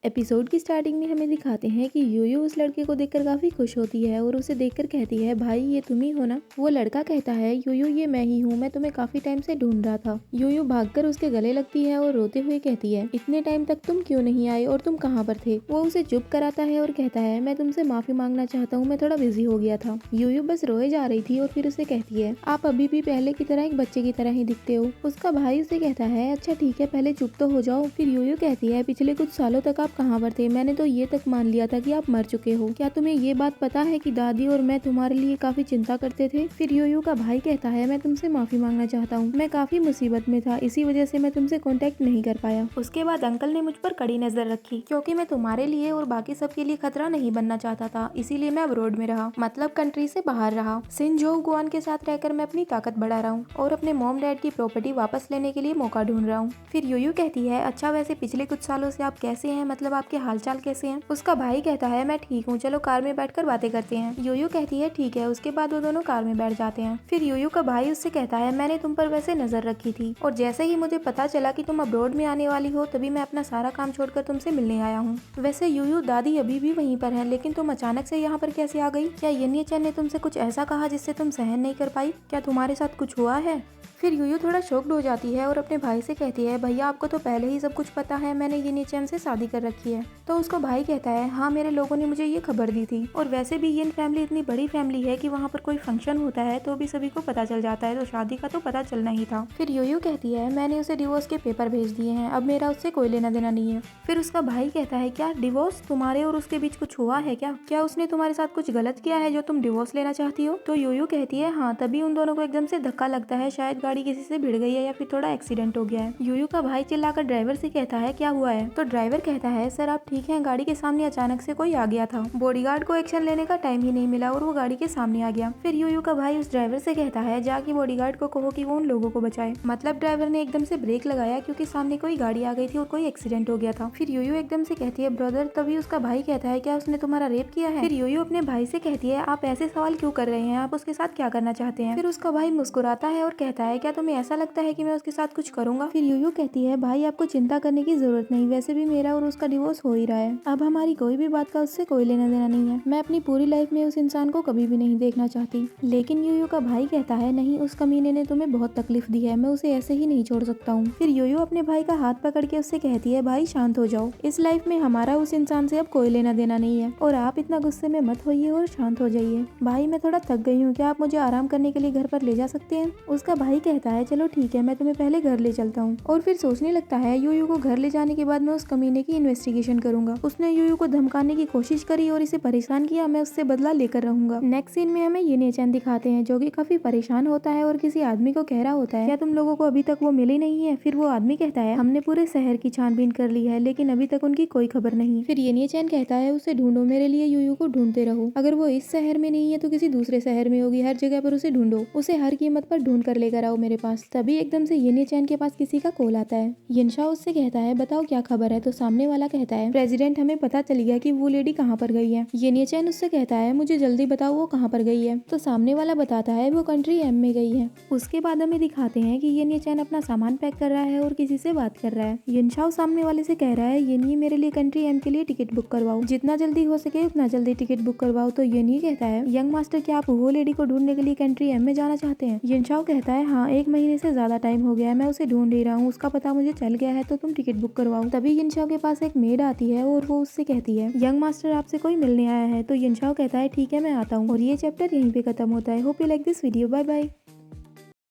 Episode की starting में हमें दिखाते हैं कि यूयू उस लड़के को देखकर काफी खुश होती है और उसे देखकर कहती है, भाई ये तुम ही हो ना। वो लड़का कहता है, यूयू ये मैं ही हूँ, मैं तुम्हें काफी टाइम से ढूंढ रहा था। यूयू भागकर उसके गले लगती है और रोते हुए कहती है, इतने टाइम तक तुम क्यों नहीं आए और तुम कहाँ पर थे। वो उसे चुप कराता है और कहता है, मैं तुमसे माफी मांगना चाहता हूँ, मैं थोड़ा बिजी हो गया था। यूयू बस रोए जा रही थी और फिर उसे कहती है, आप अभी भी पहले की तरह एक बच्चे की तरह ही दिखते हो। उसका भाई उसे कहता है, अच्छा ठीक है, पहले चुप तो हो जाओ। फिर यूयू कहती है, पिछले कुछ सालों तक आप कहाँ पर थे, मैंने तो ये तक मान लिया था कि आप मर चुके हो। क्या तुम्हें ये बात पता है कि दादी और मैं तुम्हारे लिए काफी चिंता करते थे। फिर यूयू का भाई कहता है, मैं तुमसे माफी मांगना चाहता हूँ, मैं काफी मुसीबत में था, इसी वजह से मैं तुमसे कांटेक्ट नहीं कर पाया। उसके बाद अंकल ने मुझ पर कड़ी नजर रखी क्योंकि मैं तुम्हारे लिए और बाकी सबके लिए खतरा नहीं बनना चाहता था, इसीलिए मैं अब्रॉड में रहा, मतलब कंट्री से बाहर रहा। सिनजो गुआन के साथ रहकर मैं अपनी ताकत बढ़ा रहा हूँ और अपने मॉम डैड की प्रॉपर्टी वापस लेने के लिए मौका ढूंढ रहा हूँ। फिर यूयू कहती है, अच्छा वैसे पिछले कुछ सालों से आप कैसे हैं, मतलब आपके हालचाल कैसे हैं। उसका भाई कहता है, मैं ठीक हूँ, चलो कार में बैठकर बातें करते हैं। यूयू कहती है, ठीक है। उसके बाद वो दोनों कार में बैठ जाते हैं। फिर यूयू का भाई उससे कहता है, मैंने तुम पर वैसे नजर रखी थी और जैसे ही मुझे पता चला कि तुम अब्रॉड में आने वाली हो, तभी मैं अपना सारा काम छोड़कर तुमसे मिलने आया हूँ। वैसे यूयू, दादी अभी भी वहीं पर है, लेकिन तुम अचानक से यहाँ पर कैसे आ गई। क्या येनिए-चैन ने तुमसे कुछ ऐसा कहा जिससे तुम सहन नहीं कर पाई, क्या तुम्हारे साथ कुछ हुआ है। फिर यूयू थोड़ा शॉक्ड हो जाती है और अपने भाई से कहती है, भैया आपको तो पहले ही सब कुछ पता है, मैंने येनिए-चैन से शादी कर रखी है। तो उसका भाई कहता है, हाँ मेरे लोगों ने मुझे ये खबर दी थी, और वैसे भी येन फैमिली इतनी बड़ी फैमिली है कि वहाँ पर कोई फंक्शन होता है तो भी सभी को पता चल जाता है, तो शादी का तो पता चलना ही था। फिर यूयू कहती है, मैंने उसे डिवोर्स के पेपर भेज दिए हैं, अब मेरा उससे कोई लेना देना नहीं है। फिर उसका भाई कहता है, क्या डिवोर्स, तुम्हारे और उसके बीच कुछ हुआ है क्या उसने तुम्हारे साथ कुछ गलत किया है जो तुम डिवोर्स लेना चाहती हो। तो यूयू कहती है, हाँ। तभी उन दोनों को एकदम से धक्का लगता है, शायद गाड़ी किसी से भिड़ गई है या फिर थोड़ा एक्सीडेंट हो गया है। यूयू का भाई चिल्लाकर ड्राइवर से कहता है, क्या हुआ है। तो ड्राइवर कहता है, सर आप ठीक हैं, गाड़ी के सामने अचानक से कोई आ गया था, बॉडीगार्ड को एक्शन लेने का टाइम ही नहीं मिला और वो गाड़ी के सामने आ गया। फिर यूयू का भाई उस ड्राइवर से कहता है, जाके बॉडीगार्ड को कहो कि वो उन लोगों को बचाए। मतलब ड्राइवर ने एकदम से ब्रेक लगाया क्योंकि सामने कोई गाड़ी आ गई थी और कोई एक्सीडेंट हो गया था। फिर यूयू एकदम से कहती है, ब्रदर। तभी उसका भाई कहता है, क्या उसने तुम्हारा रेप किया है। फिर यूयू अपने भाई से कहती है, आप ऐसे सवाल क्यों कर रहे हैं, आप उसके साथ क्या करना चाहते हैं। फिर उसका भाई मुस्कुराता है और कहता है, क्या तुम्हें ऐसा लगता है कि मैं उसके साथ कुछ करूंगा। फिर यूयू कहती है, भाई आपको चिंता करने की जरूरत नहीं, वैसे भी मेरा और उसका डिवोर्स हो ही रहा है, अब हमारी कोई भी बात का उससे कोई लेना देना नहीं है, मैं अपनी पूरी लाइफ में उस इंसान को कभी भी नहीं देखना चाहती। लेकिन यूयू का भाई कहता है, नहीं, उस कमीने ने तुम्हें बहुत तकलीफ दी है, मैं उसे ऐसे ही नहीं छोड़ सकता हूँ। फिर यूयू अपने भाई का हाथ पकड़ के उससे कहती है, भाई शांत हो जाओ, इस लाइफ में हमारा उस इंसान से अब कोई लेना देना नहीं है और आप इतना गुस्से में मत होइए और शांत हो जाइए। भाई मैं थोड़ा थक गई हूँ, क्या आप मुझे आराम करने के लिए घर पर ले जा सकते हैं। उसका भाई कहता है, चलो ठीक है, मैं तुम्हें पहले घर ले चलता हूँ। और फिर सोचने लगता है, यूयू को घर ले जाने के बाद मैं उस कमीने की इन्वेस्टिगेशन करूंगा, उसने यूयू को धमकाने की कोशिश करी और इसे परेशान किया, मैं उससे बदला लेकर रहूंगा। नेक्स्ट सीन में हमें येनिए-चैन दिखाते हैं जो कि काफी परेशान होता है और किसी आदमी को कह रहा होता है, क्या तुम लोगों को अभी तक वो मिली नहीं है। फिर वो आदमी कहता है, हमने पूरे शहर की छानबीन कर ली है, लेकिन अभी तक उनकी कोई खबर नहीं। फिर येनिए-चैन कहता है, उसे ढूंढो, मेरे लिए यूयू को ढूंढते रहो, अगर वो इस शहर में नहीं है तो किसी दूसरे शहर में होगी, हर जगह पर उसे ढूंढो, उसे हर कीमत पर ढूंढ कर लेकर आओ मेरे पास। तभी एकदम से येनिए-चैन के पास किसी का कॉल आता है। यिनशाओ उससे कहता है, बताओ क्या खबर है। तो सामने वाला कहता है, प्रेसिडेंट, हमें पता चल गया कि वो लेडी कहाँ पर गई है। येनिए-चैन उससे कहता है, मुझे जल्दी बताओ वो कहाँ पर गई है। तो सामने वाला बताता है, वो कंट्री एम में गई है। उसके बाद हमें दिखाते हैं कि येनिए-चैन अपना सामान पैक कर रहा है और किसी से बात कर रहा है। यिनशाओ सामने वाले से कह रहा है, येनिए मेरे लिए कंट्री एम के लिए टिकट बुक करवाओ, जितना जल्दी हो सके उतना जल्दी टिकट बुक करवाओ। तो येनिए कहता है, यंग मास्टर, क्या आप वो लेडी को ढूंढने के लिए कंट्री एम में जाना चाहते हैं। यिनशाओ कहता है, हाँ, 1 महीने से ज्यादा टाइम हो गया है, मैं उसे ढूंढ ही रहा हूँ, उसका पता मुझे चल गया है, तो तुम टिकट बुक करवाओ। तभी यिनशाओ के पास एक मेड आती है और वो उससे कहती है, यंग मास्टर आपसे कोई मिलने आया है। तो यिनशाओ कहता है, ठीक है, मैं आता हूँ। और ये चैप्टर यहीं पे खत्म होता है। Hope you like this video. Bye bye.